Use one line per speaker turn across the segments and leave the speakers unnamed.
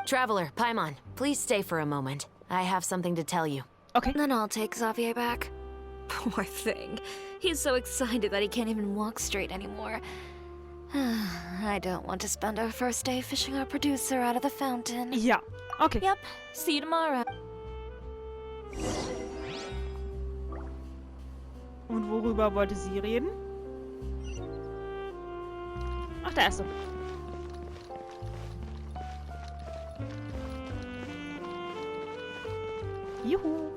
Traveler, Paimon, please stay for a moment. I have something to tell you.
Okay.
Then I'll take Xavier back. Poor thing. He's so excited that he can't even walk straight anymore. I don't want to spend our first day fishing our producer out of the fountain.
Ja, okay.
Yep. See you tomorrow.
Und worüber wollte sie reden? Ach, da ist sie. Juhu.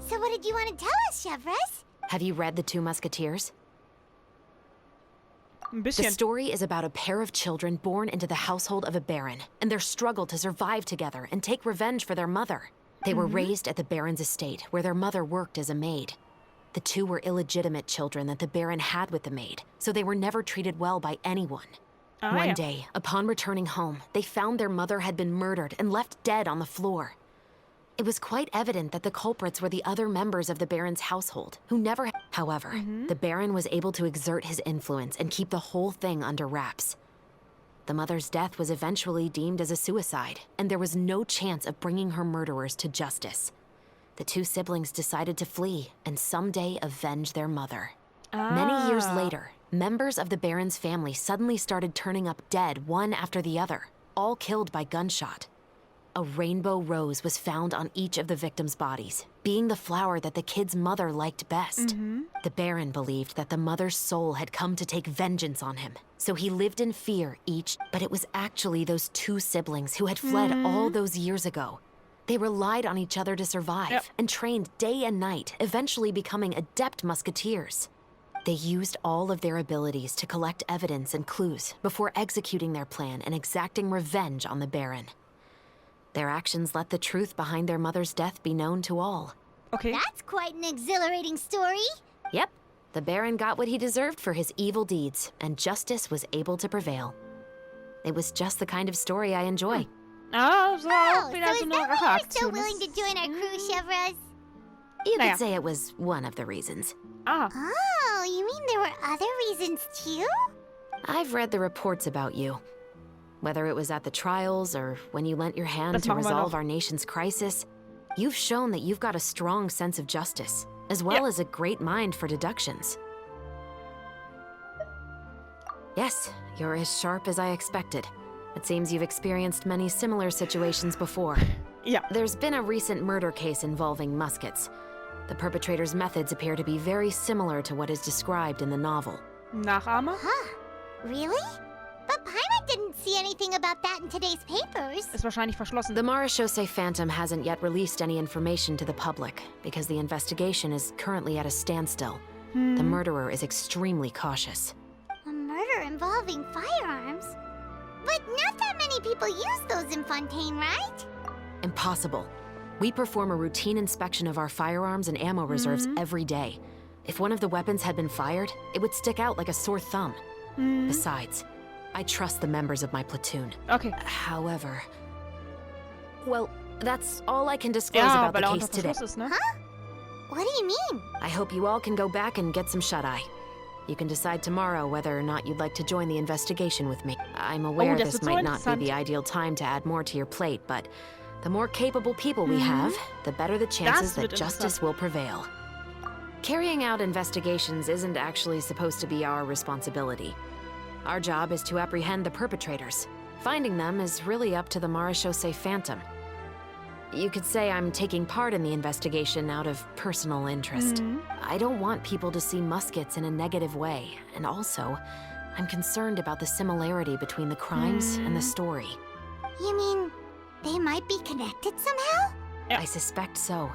So what did you want to tell us, Chevres?
Have you read The Two Musketeers?
Ein
The
bisschen.
story is about a pair of children born into the household of a baron, and their struggle to survive together and take revenge for their mother. They were raised at the baron's estate, where their mother worked as a maid. The two were illegitimate children that the baron had with the maid, so they were never treated well by anyone.
Ah,
One
ja.
day, upon returning home, they found their mother had been murdered and left dead on the floor. It was quite evident that the culprits were the other members of the baron's household, who never... However, the baron was able to exert his influence and keep the whole thing under wraps. The mother's death was eventually deemed as a suicide, and there was no chance of bringing her murderers to justice. The two siblings decided to flee and someday avenge their mother. Many years later, members of the baron's family suddenly started turning up dead one after the other, all killed by gunshot. A rainbow rose was found on each of the victims' bodies, being the flower that the kid's mother liked best. The baron believed that the mother's soul had come to take vengeance on him, so he lived in fear but it was actually those two siblings who had fled all those years ago. They relied on each other to survive and trained day and night, eventually becoming adept musketeers. They used all of their abilities to collect evidence and clues before executing their plan and exacting revenge on the baron. Their actions let the truth behind their mother's death be known to all.
Okay.
That's quite an exhilarating story.
Yep, the baron got what he deserved for his evil deeds, and justice was able to prevail. It was just the kind of story I enjoy.
Ah, so auch
Oh,
wieder
so
so
is
eine
that why you're so
Racheaktion.
willing to join our crew, Chevres?
You
Naja.
could say it was one of the reasons.
Ah,
Oh, you mean there were other reasons too?
I've read the reports about you. Whether it was at the trials or when you lent your hand
Das
to
machen wir
resolve
noch.
our nation's crisis, you've shown that you've got a strong sense of justice, as well as a great mind for deductions. Yes, you're as sharp as I expected. It seems you've experienced many similar situations before.
ja.
There's been a recent murder case involving muskets. The perpetrator's methods appear to be very similar to what is described in the novel.
Nachahmer?
Huh? Really? But Paimon didn't see anything about that in today's papers.
Ist wahrscheinlich verschlossen.
The Marechaussee Phantom hasn't yet released any information to the public because the investigation is currently at a standstill. The murderer is extremely cautious.
A murder involving firearms? But not that many people use those in Fontaine, right?
Impossible. We perform a routine inspection of our firearms and ammo reserves every day. If one of the weapons had been fired, it would stick out like a sore thumb. Besides, I trust the members of my platoon.
Okay.
However... Well, that's all I can disclose
Ja,
about
weil
the
er
case
unter
today.
Verschluss ist, ne?
What do you mean?
I hope you all can go back and get some shut-eye. You can decide tomorrow whether or not you'd like to join the investigation with me. I'm aware
das
this
wird so
might not be
interessant.
the ideal time to add more to your plate, but the more capable people we have, the better the chances
wird
that justice will prevail. Carrying out investigations isn't actually supposed to be our responsibility. Our job is to apprehend the perpetrators. Finding them is really up to the Marechaussee Phantom. You could say I'm taking part in the investigation out of personal interest. I don't want people to see muskets in a negative way, and also, I'm concerned about the similarity between the crimes and the story.
You mean they might be connected somehow?
I suspect so.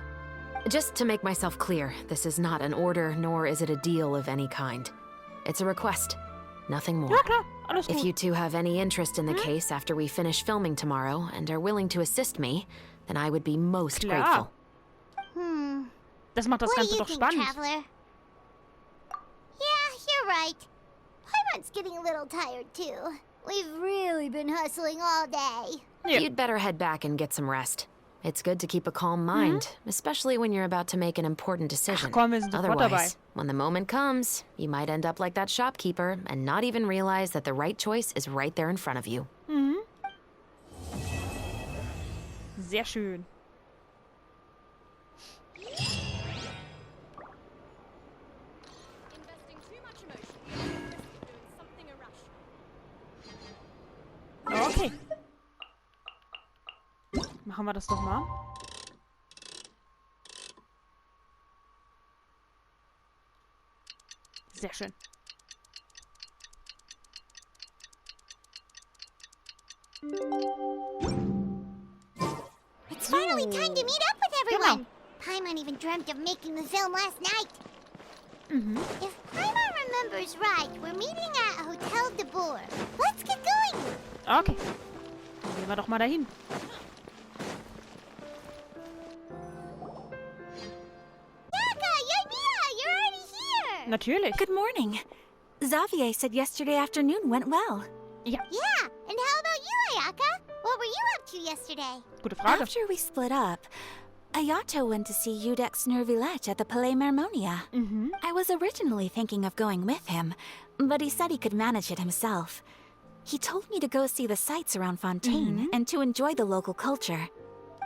Just to make myself clear, this is not an order, nor is it a deal of any kind. It's a request, nothing more.
Ja, klar. Alles gut.
If you two have any interest in the case after we finish filming tomorrow and are willing to assist me, then I would be most
Klar.
grateful.
Das macht das
What do
Ganze
you
doch
think,
spannend.
Traveler? Yeah, you're right. Paimon's getting a little tired too. We've really been hustling all day.
Ja.
You'd better head back and get some rest. It's good to keep a calm mind, especially when you're about to make an important decision.
Ach komm, wir sind sofort dabei.
Otherwise, when the moment comes, you might end up like that shopkeeper and not even realize that the right choice is right there in front of you.
Sehr schön. Okay. Machen wir das doch mal. Sehr schön.
It's finally time to meet up with everyone. Paimon even dreamt of making the film last night. If Paimon remembers right, we're meeting at Hotel de Boer. Let's get going.
Okay. Dann gehen wir doch mal dahin.
Yaka, Ymira, you're already here.
Natürlich.
Good morning. Xavier said yesterday afternoon went well.
Ja,
Yeah, and how about you, Ayaka? What were you up to yesterday?
gute Frage.
After we split up, Ayato went to see Udex Nervilette at the Palais Mermonia. I was originally thinking of going with him, but he said he could manage it himself. He told me to go see the sights around Fontaine and to enjoy the local culture.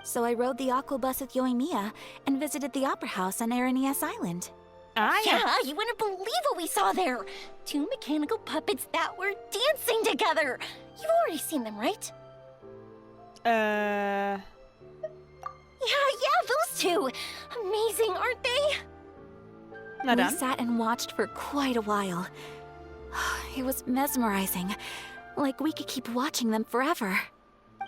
So I rode the aquabus with Yoimiya and visited the opera house on Aranias Island.
Ah, ja.
Yeah, you wouldn't believe what we saw there. 2 mechanical puppets that were dancing together. You've already seen them, right? Yeah, those two. Amazing, aren't they?
Na
We
dann.
sat and watched for quite a while. It was mesmerizing. Like we could keep watching them forever.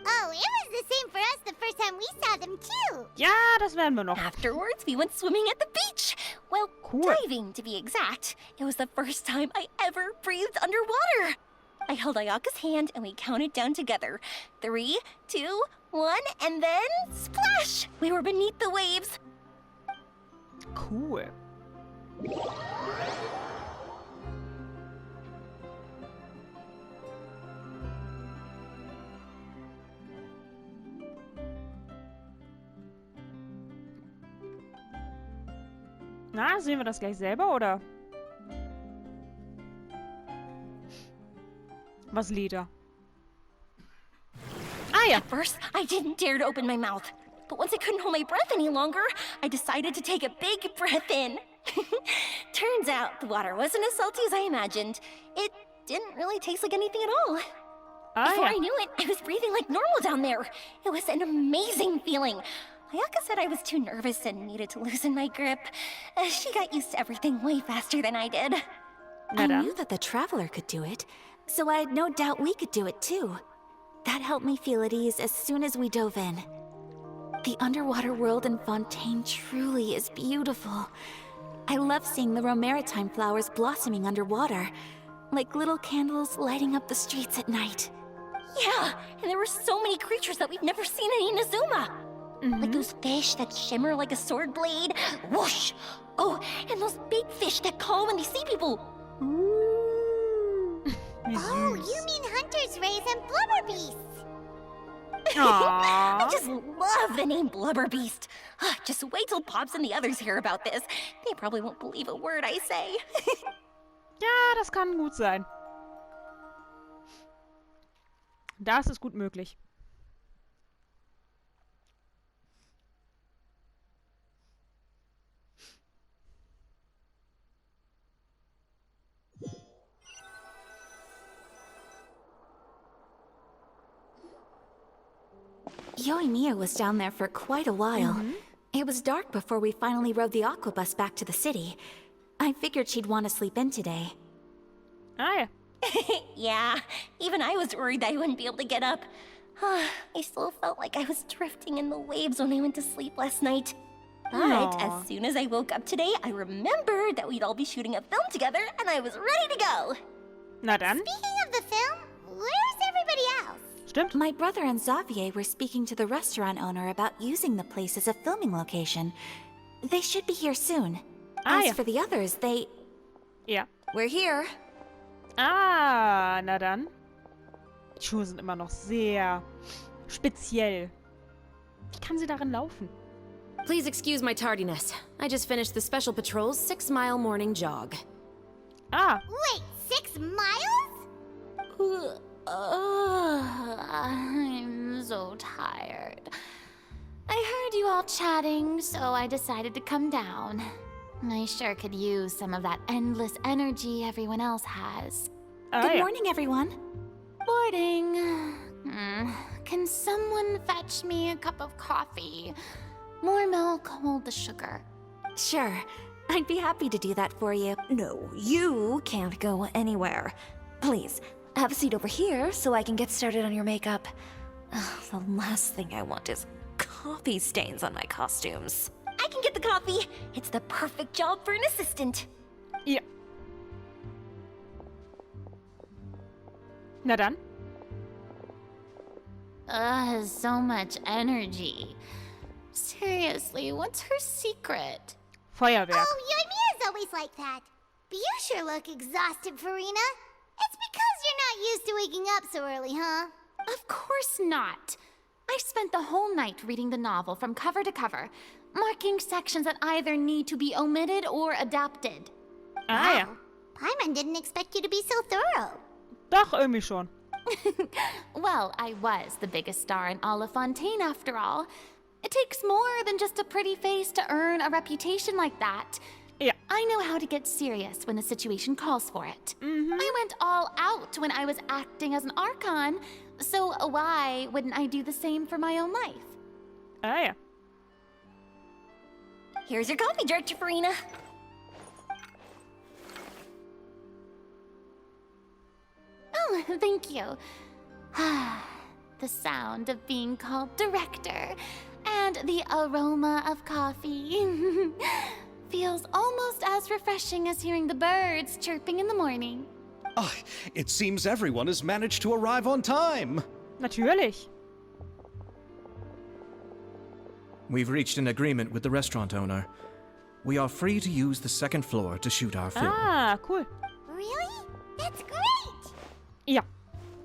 Oh, it was the same for us the first time we saw them too.
Ja, das werden wir noch.
Afterwards, we went swimming at the beach. Well,
Cool.
diving to be exact. It was the first time I ever breathed underwater. I held Ayaka's hand and we counted down together. 3, 2, 1, and then splash! We were beneath the waves.
Cool. Na, sehen wir das gleich selber, oder? Was lädt er? Ah ja.
At first, I didn't dare to open my mouth. But once I couldn't hold my breath any longer, I decided to take a big breath in. Turns out the water wasn't as salty as I imagined. It didn't really taste like anything at all.
Ah
Before
ja.
I knew it, I was breathing like normal down there. It was an amazing feeling. Ayaka said I was too nervous and needed to loosen my grip. She got used to everything way faster than I did.
Na
I
dann.
knew that the Traveler could do it, so I had no doubt we could do it too. That helped me feel at ease as soon as we dove in. The underwater world in Fontaine truly is beautiful. I love seeing the romaritime flowers blossoming underwater, like little candles lighting up the streets at night.
Yeah, and there were so many creatures that we've never seen in Inazuma. Like those fish that shimmer like a sword blade. Whoosh! Oh, and those big fish that call when they see people.
Wie
Oh,
süß.
you mean Hunter's Rays and Blubber Beasts?
I
Aw.
just love the name Blubber Beast. Just wait till Pops and the others hear about this. They probably won't believe a word I say.
Ja, das kann gut sein. Das ist gut möglich.
Yoimiya was down there for quite a while. It was dark before we finally rode the aquabus back to the city. I figured she'd want to sleep in today.
Ah ja.
Yeah, even I was worried that I wouldn't be able to get up. I still felt like I was drifting in the waves when I went to sleep last night. But
Aw.
as soon as I woke up today, I remembered that we'd all be shooting a film together, and I was ready to go.
Na dann.
Speaking of the film, where's everybody else?
Stimmt.
My brother and Xavier were speaking to the restaurant owner about using the place as a filming location. They should be here soon.
Ah,
As
ja.
for the others, they...
Ja.
We're here.
Ah, na dann. Die Schuhe sind immer noch sehr speziell. Wie kann sie darin laufen?
Please excuse my tardiness. I just finished the Special Patrol's 6-mile morning jog.
Ah,
Wait, 6 miles?
I'm so tired.
I heard you all chatting, so I decided to come down. I sure could use some of that endless energy everyone else has.
Good morning, everyone.
Morning. Can someone fetch me a cup of coffee? More milk, hold the sugar.
Sure. I'd be happy to do that for you.
No, you can't go anywhere. Please, have a seat over here so I can get started on your makeup. The last thing I want is coffee stains on my costumes.
I can get the coffee. It's the perfect job for an assistant.
Ja. Na dann.
So much energy. Seriously, what's her secret?
Feuerwerk.
Oh, Yoimiya's always like that. But you sure look exhausted, Farina. It's because you're not used to waking up so early, huh?
Of course not. I spent the whole night reading the novel from cover to cover, marking sections that either need to be omitted or adapted.
Ja.
Paimon didn't expect you to be so thorough.
Doch, irgendwie schon.
Well, I was the biggest star in all of Fontaine after all. It takes more than just a pretty face to earn a reputation like that.
Ja.
I know how to get serious when the situation calls for it. I went all out when I was acting as an Archon, so why wouldn't I do the same for my own life?
Ja.
Here's your coffee, Director Farina.
Oh, thank you. The sound of being called director and the aroma of coffee feels almost as refreshing as hearing the birds chirping in the morning.
It seems everyone has managed to arrive on time.
Natürlich.
We've reached an agreement with the restaurant owner. We are free to use the second floor to shoot our film.
Ah, cool.
Really? That's great!
Ja.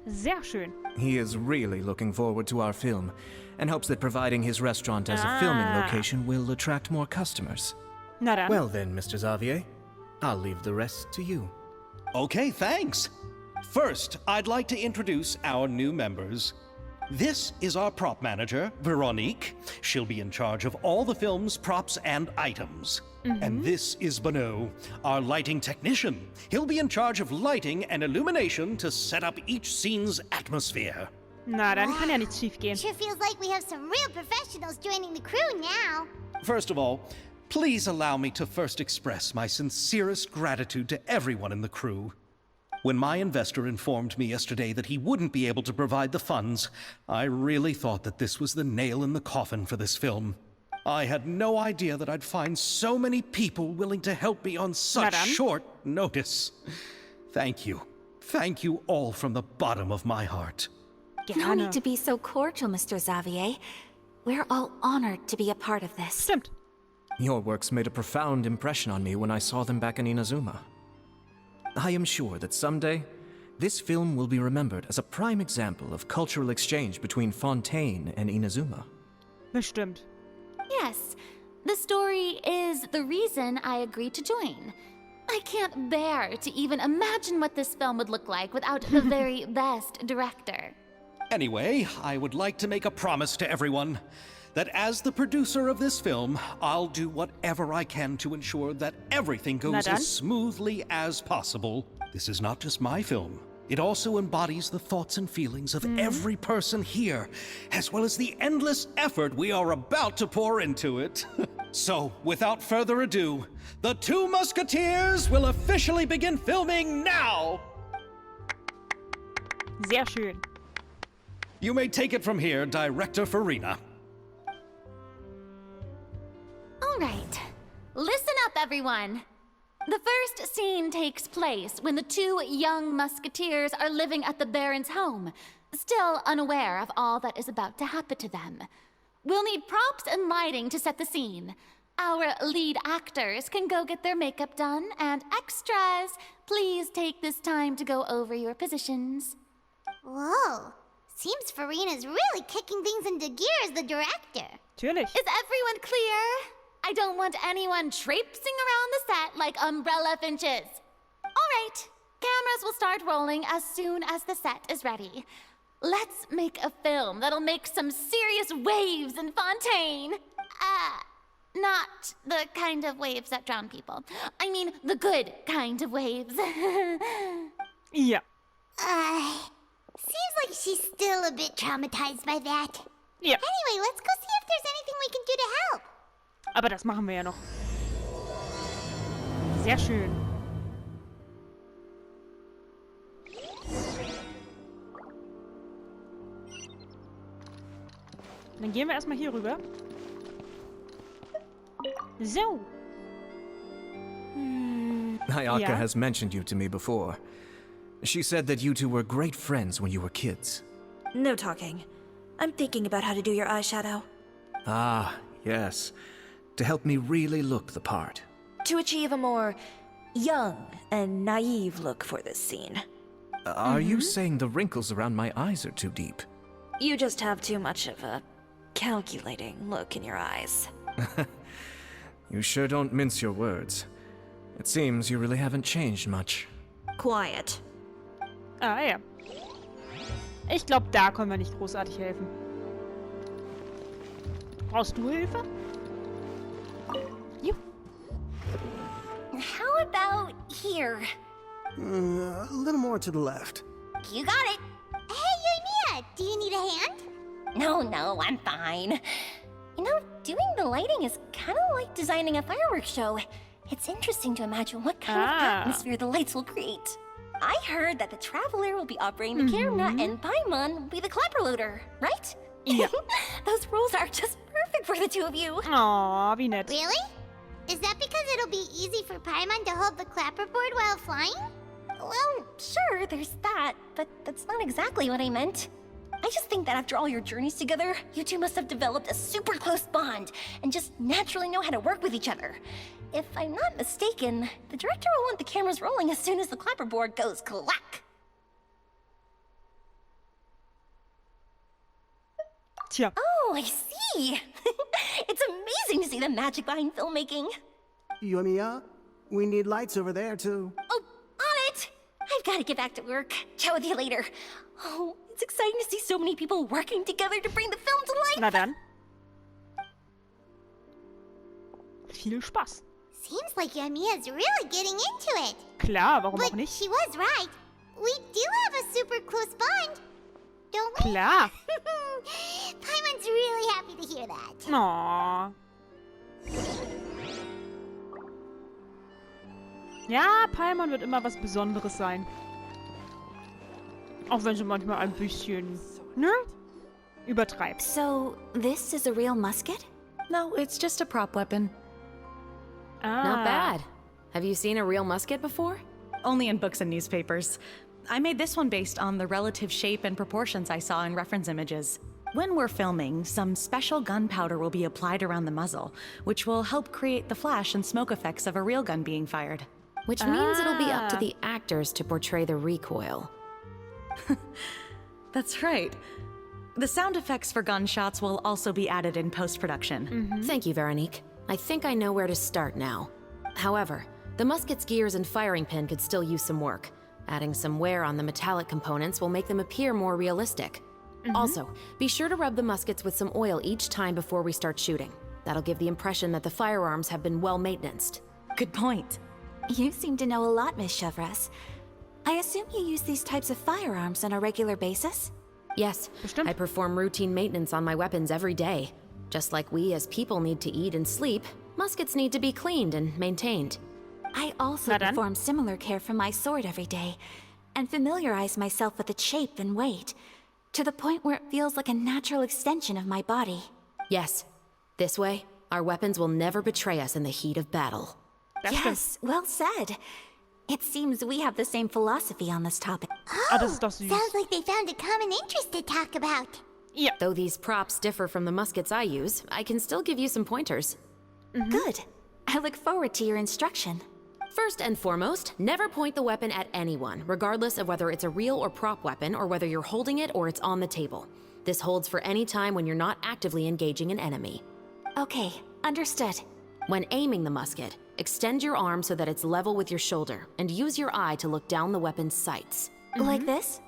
Sehr schön.
He is really looking forward to our film and hopes that providing his restaurant as a filming location will attract more customers.
Na dann.
Well then, Mr. Xavier, I'll leave the rest to you.
Okay, thanks. First, I'd like to introduce our new members. This is our prop manager, Veronique. She'll be in charge of all the film's props and items. And this is Bonneau, our lighting technician. He'll be in charge of lighting and illumination to set up each scene's atmosphere.
Na, dann kann ja nichts schief gehen.
Sure feels like we have some real professionals joining the crew now.
First of all, please allow me to first express my sincerest gratitude to everyone in the crew. When my investor informed me yesterday that he wouldn't be able to provide the funds, I really thought that this was the nail in the coffin for this film. I had no idea that I'd find so many people willing to help me on such short notice. Thank you. Thank you all from the bottom of my heart.
No need to be so cordial, Mr. Xavier. We're all honored to be a part of this.
Stimmt.
Your works made a profound impression on me when I saw them back in Inazuma. I am sure that someday, this film will be remembered as a prime example of cultural exchange between Fontaine and Inazuma.
Bestimmt.
Yes, the story is the reason I agreed to join. I can't bear to even imagine what this film would look like without the very best director.
Anyway, I would like to make a promise to everyone that as the producer of this film, I'll do whatever I can to ensure that everything goes as smoothly as possible. This is not just my film. It also embodies the thoughts and feelings of every person here, as well as the endless effort we are about to pour into it. So, without further ado, The Two Musketeers will officially begin filming now!
Sehr schön.
You may take it from here, Director Farina.
All right, listen up, everyone. The first scene takes place when the two young musketeers are living at the Baron's home, still unaware of all that is about to happen to them. We'll need props and lighting to set the scene. Our lead actors can go get their makeup done, and extras, please take this time to go over your positions.
Whoa. Seems Farina's really kicking things into gear as the director.
Natürlich.
Is everyone clear? I don't want anyone traipsing around the set like umbrella finches. All right, cameras will start rolling as soon as the set is ready.
Let's make a film that'll make some serious waves in Fontaine. Not the kind of waves that drown people. I mean, the good kind of waves.
Ja.
Seems like she's still a bit traumatized by that.
Ja.
Anyway, let's go see if there's anything we can do to help.
Aber das machen wir ja noch. Sehr schön. Dann gehen wir erstmal hier rüber. So.
Ayaka
Yeah.
has mentioned you to me before. She said that you two were great friends when you were kids.
No talking. I'm thinking about how to do your eyeshadow.
Ah, yes. To help me really look the part.
To achieve a more young and naive look for this scene.
Are you saying the wrinkles around my eyes are too deep?
You just have too much of a calculating look in your eyes.
You sure don't mince your words. It seems you really haven't changed much.
Quiet.
Ah, ja. Ich glaube, da können wir nicht großartig helfen. Brauchst du Hilfe? Jo.
How about here?
A little more to the left.
You got it.
Hey, Yoimiya, do you need a hand?
No, I'm fine. You know, doing the lighting is kind of like designing a fireworks show. It's interesting to imagine what kind of atmosphere the lights will create. I heard that the Traveler will be operating the camera and Paimon will be the clapper loader, right?
Ja.
Those roles are just perfect for the two of you.
Aw, wie nett.
Really? Is that because it'll be easy for Paimon to hold the clapperboard while flying?
Well, sure, there's that, but that's not exactly what I meant. I just think that after all your journeys together, you two must have developed a super close bond and just naturally know how to work with each other. If I'm not mistaken, the director will want the cameras rolling as soon as the clapperboard goes clack.
Tja.
Oh, I see. It's amazing to see the magic behind filmmaking.
Yoimiya, we need lights over there, too.
Oh, on it! I've got to get back to work. Chat with you later. Oh, it's exciting to see so many people working together to bring the film to life.
Na dann. Viel Spaß.
Seems like Yoimiya's really getting into it.
Klar, warum auch
But
nicht?
she was right. We do have a super close bond, don't we?
Klar.
Paimon's really happy to hear that.
Aw. Ja, Paimon wird immer was Besonderes sein. Auch wenn sie manchmal ein bisschen, ne? Übertreibt.
So, this is a real musket?
No, it's just a prop weapon.
Ah.
Not bad. Have you seen a real musket before?
Only in books and newspapers. I made this one based on the relative shape and proportions I saw in reference images. When we're filming, some special gunpowder will be applied around the muzzle, which will help create the flash and smoke effects of a real gun being fired.
Which means it'll be up to the actors to portray the recoil.
That's right. The sound effects for gunshots will also be added in post-production.
Thank you, Veronique. I think I know where to start now. However, the musket's gears and firing pin could still use some work. Adding some wear on the metallic components will make them appear more realistic. Also, be sure to rub the muskets with some oil each time before we start shooting. That'll give the impression that the firearms have been well maintained.
Good point.
You seem to know a lot, Miss Chevres. I assume you use these types of firearms on a regular basis?
Yes,
Bestimmt.
I perform routine maintenance on my weapons every day. Just like we as people need to eat and sleep, muskets need to be cleaned and maintained.
I also
Na dann.
perform similar care for my sword every day, and familiarize myself with its shape and weight, to the point where it feels like a natural extension of my body.
Yes, this way, our weapons will never betray us in the heat of battle.
Das stimmt.
Yes, well said. It seems we have the same philosophy on this topic.
Ah, das ist doch süß.
Sounds like they found a common interest to talk about.
Ja.
Though these props differ from the muskets I use, I can still give you some pointers.
Good. I look forward to your instruction.
First and foremost, never point the weapon at anyone, regardless of whether it's a real or prop weapon or whether you're holding it or it's on the table. This holds for any time when you're not actively engaging an enemy.
Okay, understood.
When aiming the musket, extend your arm so that it's level with your shoulder and use your eye to look down the weapon's sights.
Like this?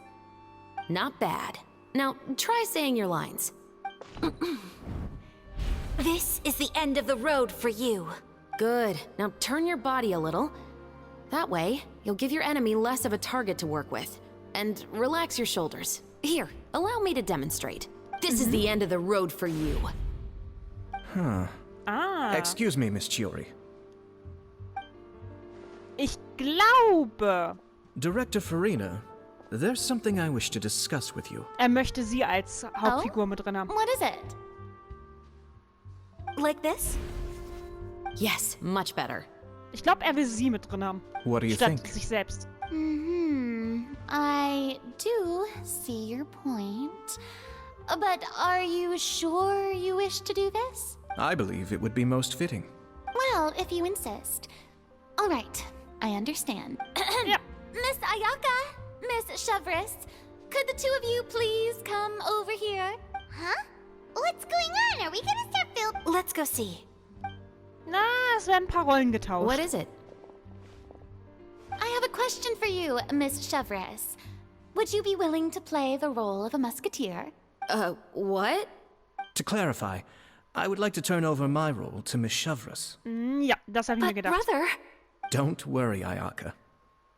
Not bad. Now, try saying your lines.
This is the end of the road for you.
Good. Now turn your body a little. That way, you'll give your enemy less of a target to work with. And relax your shoulders. Here, allow me to demonstrate. This is the end of the road for you.
Huh.
Ah.
Excuse me, Miss Chiori.
Ich glaube,
Director Farina, there's something I wish to discuss with you.
möchte sie als Hauptfigur mit drin haben.
What is it?
Like this?
Yes, much better.
Ich glaube, will sie mit drin haben.
What do you
Statt
think?
sich selbst.
I do see your point. But are you sure you wish to do this?
I believe it would be most fitting.
Well, if you insist. All right, I understand.
Ja.
Miss Ayaka, Miss Chevris, could the two of you please come over here?
Huh? What's going on? Are we gonna start filming?
Let's go see.
Na, es werden ein paar Rollen getauscht.
What is it?
I have a question for you, Miss Chevris. Would you be willing to play the role of a musketeer?
What?
To clarify, I would like to turn over my role to Miss Chevris.
Ja, das habe ich mir
But
gedacht.
brother...
Don't worry, Ayaka.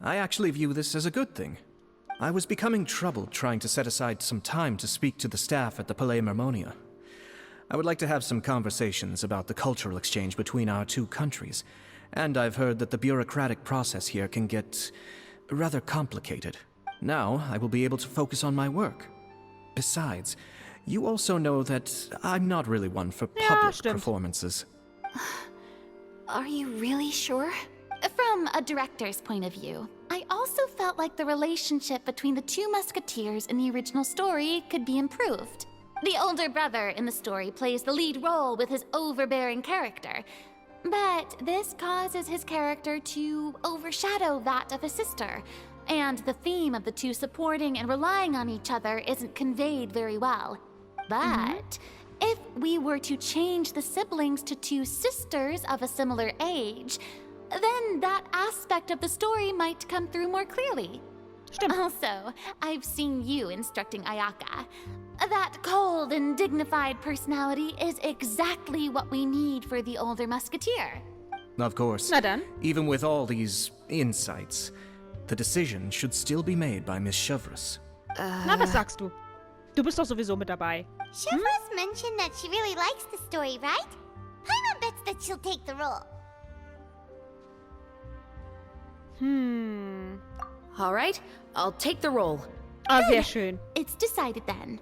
I actually view this as a good thing. I was becoming troubled trying to set aside some time to speak to the staff at the Palais Mermonia. I would like to have some conversations about the cultural exchange between our two countries, and I've heard that the bureaucratic process here can get rather complicated. Now, I will be able to focus on my work. Besides, you also know that I'm not really one for public
stimmt.
performances.
Are you really sure?
From a director's point of view, I also felt like the relationship between the two musketeers in the original story could be improved. The older brother in the story plays the lead role with his overbearing character, but this causes his character to overshadow that of his sister, and the theme of the two supporting and relying on each other isn't conveyed very well. But if we were to change the siblings to two sisters of a similar age, then that aspect of the story might come through more clearly.
Stimmt.
Also, I've seen you instructing Ayaka. That cold and dignified personality is exactly what we need for the older musketeer.
Of course,
Na dann.
even with all these insights, the decision should still be made by Miss Chevris.
Na, was sagst du? Du bist doch sowieso mit dabei.
Chevris mentioned that she really likes the story, right? Paimon bets that she'll take the role.
All right, I'll take the role.
Ah, sehr schön.
It's decided then.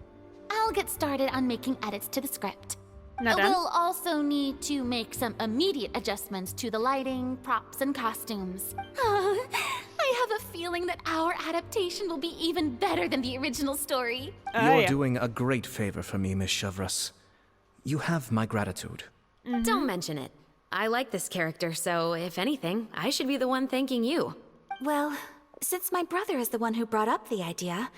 I'll get started on making edits to the script.
Na dann.
We'll also need to make some immediate adjustments to the lighting, props, and costumes. I have a feeling that our adaptation will be even better than the original story.
Ah,
You're
ja.
doing a great favor for me, Miss Chevris. You have my gratitude.
Don't mention it. I like this character, so if anything, I should be the one thanking you.
Well, since my brother is the one who brought up the idea,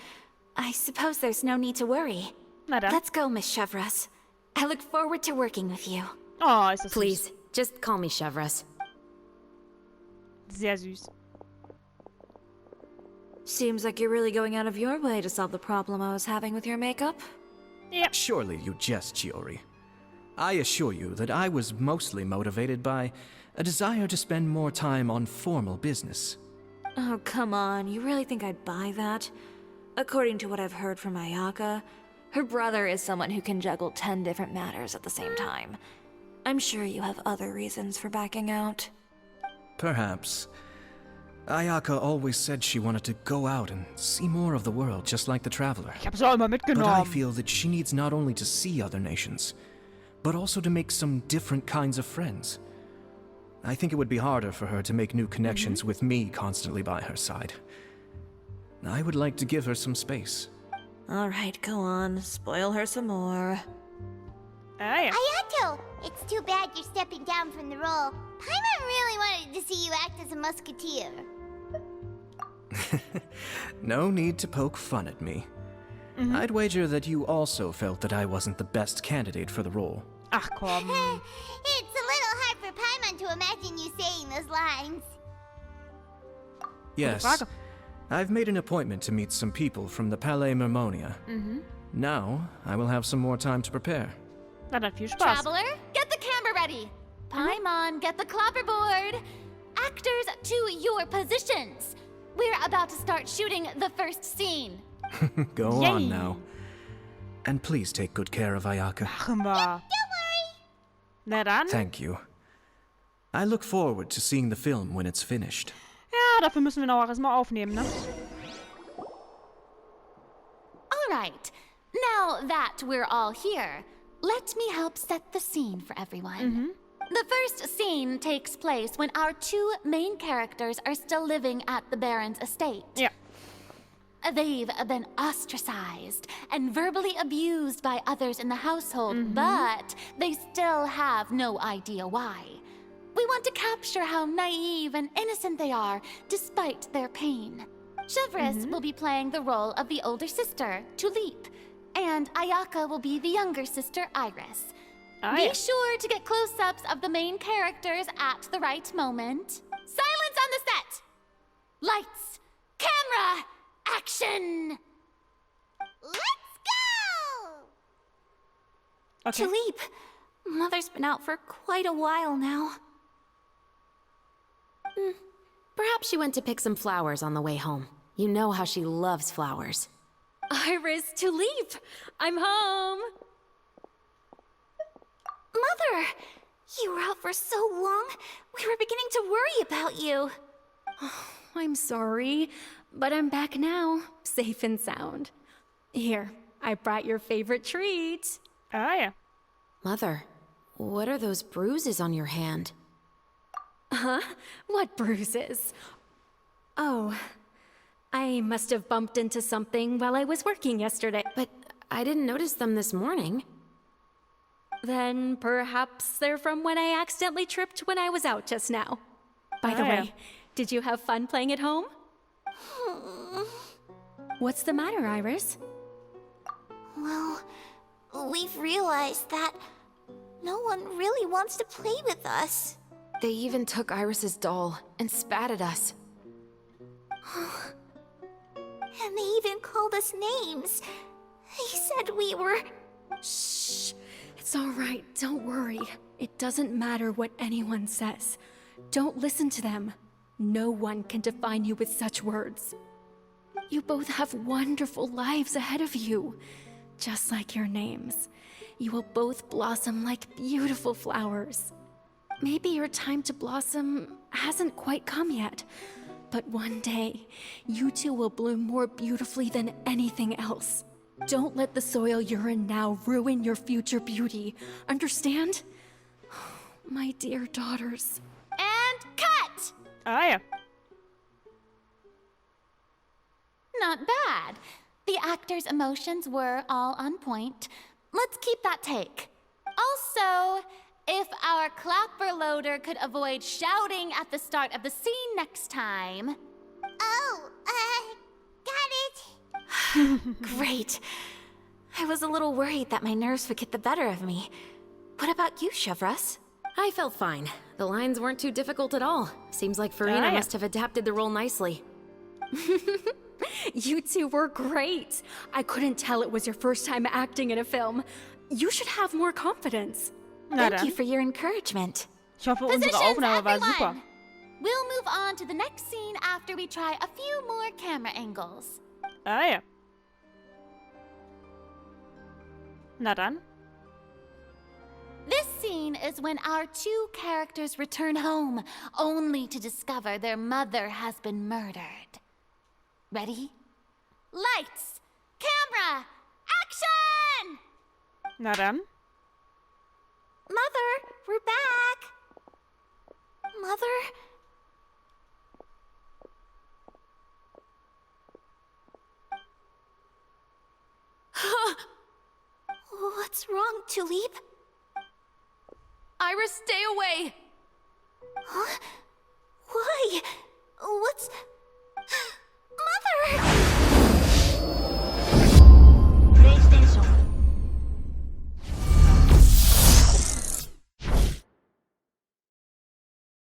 I suppose there's no need to worry.
Na dann.
Let's go, Miss Chevris. I look forward to working with you.
Oh, ist das
Please, just call me Chevris.
süß. Sehr süß.
Seems like you're really going out of your way to solve the problem I was having with your makeup.
Surely you jest, Chiori. I assure you that I was mostly motivated by a desire to spend more time on formal business.
Oh, come on. You really think I'd buy that? According to what I've heard from Ayaka, her brother is someone who can juggle 10 different matters at the same time. I'm sure you have other reasons for backing out.
Perhaps. Ayaka always said she wanted to go out and see more of the world, just like the traveler.
Ich hab's auch immer
But I
mitgenommen.
feel that she needs not only to see other nations, but also to make some different kinds of friends. I think it would be harder for her to make new connections with me constantly by her side. I would like to give her some space.
All right, go on. Spoil her some more.
Ah, ja.
Ayato, it's too bad you're stepping down from the role. Paimon really wanted to see you act as a musketeer.
No need to poke fun at me. I'd wager that you also felt that I wasn't the best candidate for the role.
Ach komm.
It's a little hard for Paimon to imagine you saying those lines.
Yes,
Frage.
I've made an appointment to meet some people from the Palais Mermonia. Now, I will have some more time to prepare.
Na dann viel Spaß.
Traveler, get the camera ready. Paimon, get the clapperboard. Actors, to your positions. We're about to start shooting the first scene.
Go
Yay.
on now. And please take good care of Ayaka.
Machen wir. Na dann.
Thank you. I look forward to seeing the film when it's finished.
Ja, dafür müssen wir noch erstmal aufnehmen, ne?
All right. Now that we're all here, let me help set the scene for everyone. The first scene takes place when our two main characters are still living at the Baron's estate.
Ja.
They've been ostracized and verbally abused by others in the household, but they still have no idea why. We want to capture how naive and innocent they are, despite their pain. Chevres will be playing the role of the older sister, Tulip, and Ayaka will be the younger sister, Iris. Be sure to get close-ups of the main characters at the right moment. Silence on the set! Lights, camera, action!
Let's go!
Okay.
Tulip, Mother's been out for quite a while now.
Perhaps she went to pick some flowers on the way home. You know how she loves flowers.
Iris, Tulip, I'm home.
Mother! You were out for so long, we were beginning to worry about you.
I'm sorry, but I'm back now, safe and sound. Here, I brought your favorite treat.
Ah ja.
Mother, what are those bruises on your hand?
Huh? What bruises? Oh, I must have bumped into something while I was working yesterday.
But I didn't notice them this morning.
Then perhaps they're from when I accidentally tripped when I was out just now. By the way, did you have fun playing at home? What's the matter, Iris?
Well, we've realized that no one really wants to play with us.
They even took Iris's doll and spat at us.
And they even called us names. They said we were...
Shh. It's all right. Don't worry. It doesn't matter what anyone says. Don't listen to them. No one can define you with such words. You both have wonderful lives ahead of you. Just like your names. You will both blossom like beautiful flowers. Maybe your time to blossom hasn't quite come yet, but one day, you two will bloom more beautifully than anything else. Don't let the soil you're in now ruin your future beauty. Understand? My dear daughters.
And cut!
Ah ja.
Not bad. The actors' emotions were all on point. Let's keep that take. Also, if our clapper loader could avoid shouting at the start of the scene next time.
Oh, got it.
Great. I was a little worried that my nerves would get the better of me. What about you, Chevres?
I felt fine. The lines weren't too difficult at all. Seems like Farina must have adapted the role nicely.
You two were great. I couldn't tell it was your first time acting in a film. You should have more confidence.
Thank you for your encouragement.
Ich hoffe, unsere Aufnahme war super.
We'll move on to the next scene after we try a few more camera angles.
Ah ja. Na dann.
This scene is when our two characters return home, only to discover their mother has been murdered. Ready? Lights! Camera! Action!
Na dann.
Mother, we're back. Mother? What's wrong, Tulip?
Iris, stay away!
Huh? Why? What's... Mother!